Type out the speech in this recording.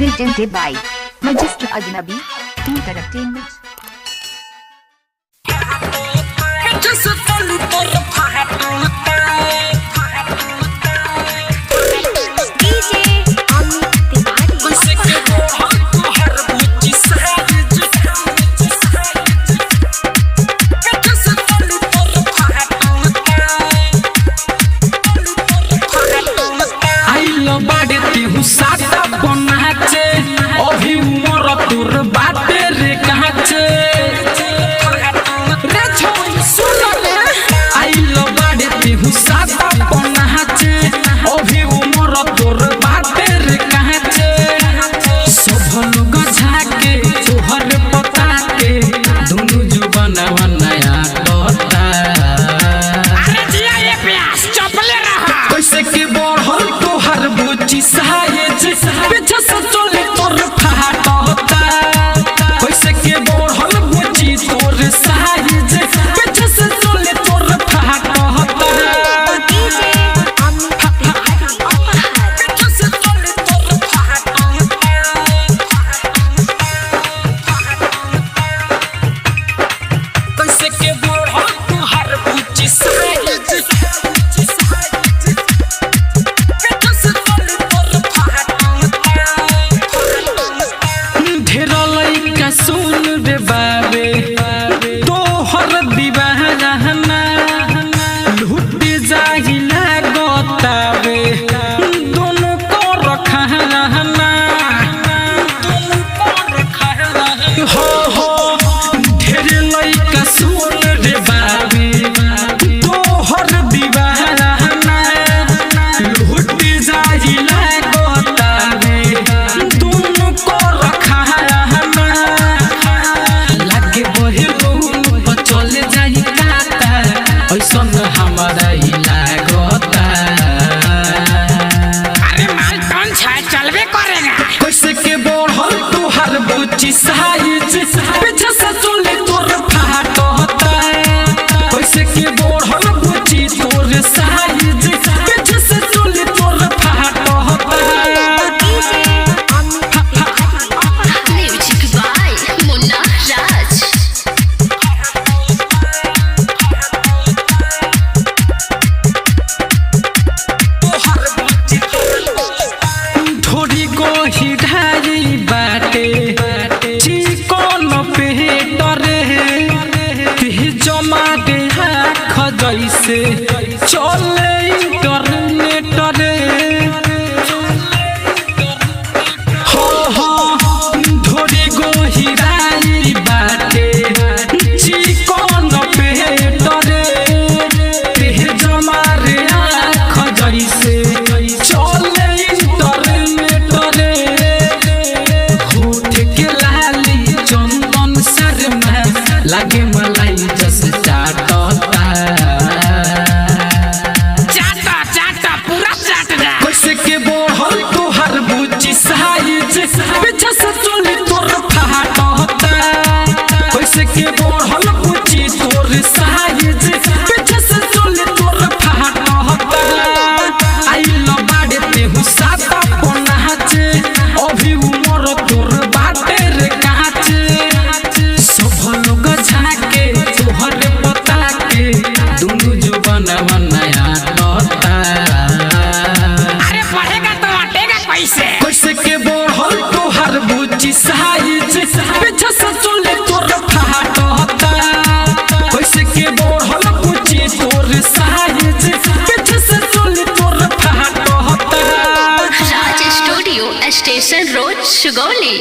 Presented by Magister Ajnabi Entertainment. साता बनाचे अभी उमर तोर बाटे रे कहाचे रे छोरी सुन ले आइल बाड़े तेहु साता बनाचे अभी उमर तोर बाटे रे कहाचे सब लोग झाके तोहर पता के दोनों जुबानवा नया टोटा अरे जिया ये प्यास चपले रहा कैसे के बढ़ल तोहर बुची सहाय पीछे से चले तोर फाट होता कैसे के बढ़ल बुची तोर सहाय पीछे से चले तोर फाट होता पीछे से चले तोर फाट कैसे के बढ़ल तोहर बुची सहाय सुन रे बाबे तोहर दीवाना लूट जाहिला गोतावे दोनों को रखा हो ढेर लइका सुन रे बाबे तोहर दीवाना लूट जाहिला गोतावे दोनों को रखा हमारा लागता अरे माल कौन छा चलबे करेगा कैसे के बढ़ल तोहर बुची साइज पीछे से चले तोर फाट होता कैसे के बढ़ल बुची तोर साइज पीछे से चले तोर फाट होता म्यूजिक बाय मुन्ना राज हिढ़ाई बाटे चिकन पेटरे जमा दे आँख जैसे चले इंटरनेटरे हो ढोरी गो हिढ़ाई बाटे चिकन पेटरे जमा रे आँख जैसे चले लागे मलाई जस चाटता पूरा चाट दे कैसे के बढ़ल तोहर बुची साइज पीछे से चले तोर फाट होता कैसे के बढ़ल बुची तोर साइज पीछे से चले तोर फाट होता आइल बाड़े तेहु साता बनाचे अभी उमर तोर बाटे रे कहाचे सब लोग झाके तोहर पता के दोनों जुबानवा नया टोटा अरे पढ़ेगा तो अटेगा कैसे कैसे के बढ़ल तोहर बुची साइज पीछे से चले तोर फाट होता कैसे के बढ़ल बुची तोर साइज पीछे से चले तोर फाट होता राज स्टूडियो स्टेशन रोड सुगौली।